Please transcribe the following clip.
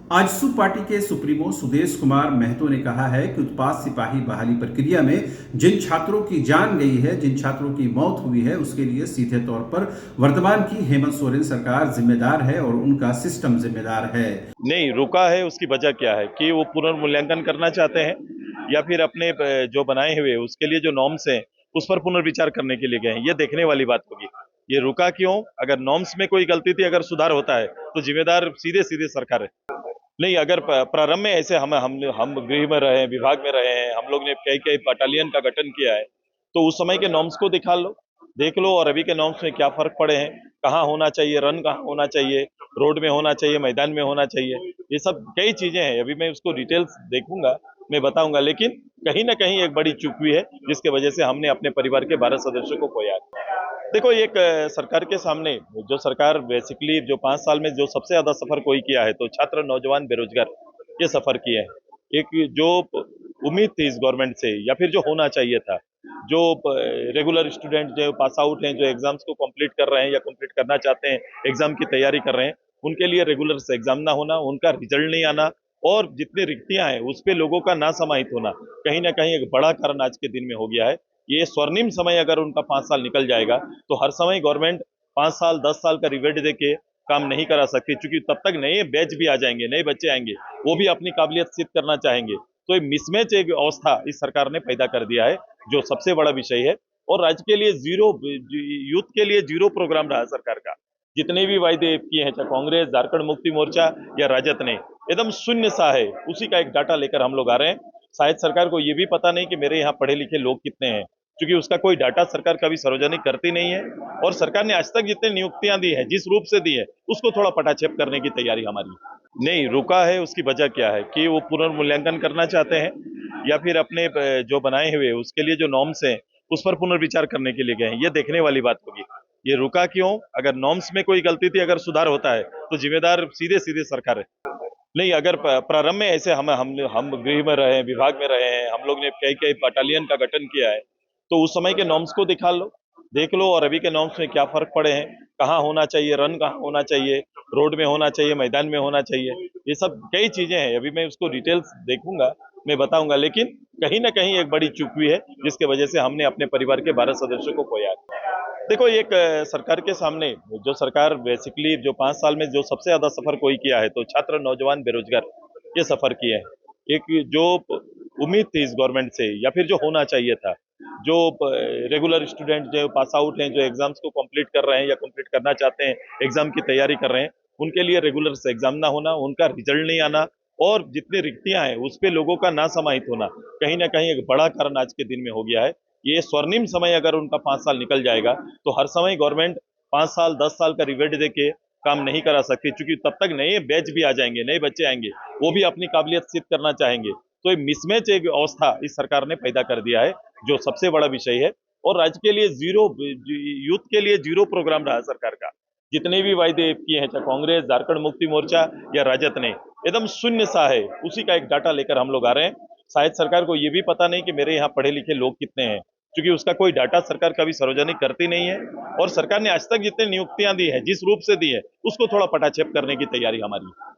AJSU party के supremo Sudesh Kumar Mahato ने कहा है कि उत्पाद सिपाही बहाली प्रक्रिया में जिन छात्रों की जान गई है, जिन छात्रों की मौत हुई है, उसके लिए सीधे तौर पर वर्तमान की हेमंत सोरेन सरकार जिम्मेदार है और उनका सिस्टम जिम्मेदार है। नहीं रुका है, उसकी वजह क्या है कि वो पुनर्मूल्यांकन करना चाहते हैं या फिर अपने जो बनाए हुए उसके लिए जो नॉर्म्स हैं उस पर पुनर्विचार करने के लिए गए हैं। ये देखने वाली बात होगी। ये रुका क्यों? अगर नॉर्म्स में कोई गलती थी, अगर सुधार होता है तो जिम्मेदार सीधे सीधे सरकार है। नहीं, अगर प्रारंभ में ऐसे हम गृह में रहे हैं, विभाग में रहे हैं, हम लोग ने कई कई बटालियन का गठन किया है, तो उस समय के नॉर्म्स को दिखा लो, देख लो और अभी के नॉर्म्स में क्या फर्क पड़े हैं, कहाँ होना चाहिए, रन कहाँ होना चाहिए, रोड में होना चाहिए, मैदान में होना चाहिए। ये सब कई चीजें हैं, अभी मैं उसको डिटेल्स देखूंगा, मैं बताऊंगा, लेकिन कहीं ना कहीं एक बड़ी चूक हुई है जिसके वजह से हमने अपने परिवार के 12 सदस्यों को खोया है। देखो, एक सरकार के सामने जो सरकार बेसिकली जो 5 साल में जो सबसे ज्यादा सफर कोई किया है तो छात्र, नौजवान, बेरोजगार ये सफर किए हैं। एक जो उम्मीद थी इस गवर्नमेंट से या फिर जो होना चाहिए था, जो रेगुलर स्टूडेंट जो पास आउट हैं, जो एग्जाम्स को कंप्लीट कर रहे हैं या कंप्लीट करना चाहते हैं, एग्जाम की तैयारी कर रहे हैं, उनके लिए रेगुलर से एग्जाम ना होना, उनका रिजल्ट नहीं आना और जितनी रिक्तियां हैं उस पे लोगों का ना समाहित होना, कहीं ना कहीं एक बड़ा कारण आज के दिन में हो गया है। ये स्वर्णिम समय अगर उनका 5 साल निकल जाएगा तो हर समय गवर्नमेंट 5 साल 10 साल का रिवेट देके काम नहीं करा सकती, क्योंकि तब तक नए बैच भी आ जाएंगे, नए बच्चे आएंगे, वो भी अपनी काबिलियत सिद्ध करना चाहेंगे। तो ये मिसमैच एक अवस्था इस सरकार ने पैदा कर दिया है, जो सबसे बड़ा विषय है। और राज्य के लिए जीरो, यूथ के लिए जीरो प्रोग्राम रहा सरकार का। जितने भी वायदे किए हैं, चाहे कांग्रेस, झारखंड मुक्ति मोर्चा या राजद ने, एकदम शून्य सा है। उसी का एक डाटा लेकर हम लोग आ रहे हैं। शायद सरकार को ये भी पता नहीं कि मेरे यहाँ पढ़े लिखे लोग कितने हैं, क्योंकि उसका कोई डाटा सरकार कभी सार्वजनिक करती नहीं है। और सरकार ने आज तक जितनी नियुक्तियां दी है, जिस रूप से दी है, उसको थोड़ा पटाक्षेप करने की तैयारी हमारी है। नहीं रुका है, उसकी वजह क्या है कि वो पुनर्मूल्यांकन करना चाहते हैं या फिर अपने जो बनाए हुए उसके लिए जो नॉर्म्स हैं उस पर पुनर्विचार करने के लिए गए हैं। ये देखने वाली बात होगी। ये रुका क्यों? अगर नॉर्म्स में कोई गलती थी, अगर सुधार होता है तो जिम्मेदार सीधे सीधे सरकार है। नहीं, अगर प्रारंभ में ऐसे हम गृह में रहे हैं, विभाग में रहे हैं, हम लोग ने कई कई बटालियन का गठन किया है, तो उस समय के नॉर्म्स को दिखा लो, देख लो और अभी के नॉर्म्स में क्या फर्क पड़े हैं, कहाँ होना चाहिए, रन कहाँ होना चाहिए, रोड में होना चाहिए, मैदान में होना चाहिए। ये सब कई चीजें हैं, अभी मैं उसको डिटेल्स देखूंगा, मैं बताऊंगा, लेकिन कहीं ना कहीं एक बड़ी चूक हुई है जिसके वजह से हमने अपने परिवार के 12 सदस्यों को खोया है। देखो, एक सरकार के सामने जो सरकार बेसिकली जो 5 साल में जो सबसे ज्यादा सफर कोई किया है तो छात्र, नौजवान, बेरोजगार ये सफर किए हैं। एक जो उम्मीद थी इस गवर्नमेंट से या फिर जो होना चाहिए था, जो रेगुलर स्टूडेंट जो पास आउट हैं, जो एग्जाम्स को कंप्लीट कर रहे हैं या कंप्लीट करना चाहते हैं, एग्जाम की तैयारी कर रहे हैं, उनके लिए रेगुलर से एग्जाम ना होना, उनका रिजल्ट नहीं आना और जितनी रिक्तियां हैं उस पे लोगों का ना समाहित होना, कहीं ना कहीं एक बड़ा कारण आज के दिन में हो गया है। ये स्वर्णिम समय अगर उनका 5 साल निकल जाएगा तो हर समय गवर्नमेंट 5 साल 10 साल का रिवेट देके काम नहीं करा सकती, क्योंकि तब तक नए बैच भी आ जाएंगे, नए बच्चे आएंगे, वो भी अपनी काबिलियत सिद्ध करना चाहेंगे। तो ये मिसमैच एक अवस्था इस सरकार ने पैदा कर दिया है, जो सबसे बड़ा विषय है। और राज्य के लिए जीरो, यूथ के लिए जीरो प्रोग्राम रहा सरकार का। जितने भी वायदे किए हैं, चाहे कांग्रेस, झारखंड मुक्ति मोर्चा या राजद ने, एकदम शून्य सा है। उसी का एक डाटा लेकर हम लोग आ रहे हैं। शायद सरकार को ये भी पता नहीं कि मेरे यहाँ पढ़े लिखे लोग कितने हैं, क्योंकि उसका कोई डाटा सरकार कभी सार्वजनिक करती नहीं है। और सरकार ने आज तक जितनी नियुक्तियां दी है, जिस रूप से दी है, उसको थोड़ा पटाक्षेप करने की तैयारी हमारी है।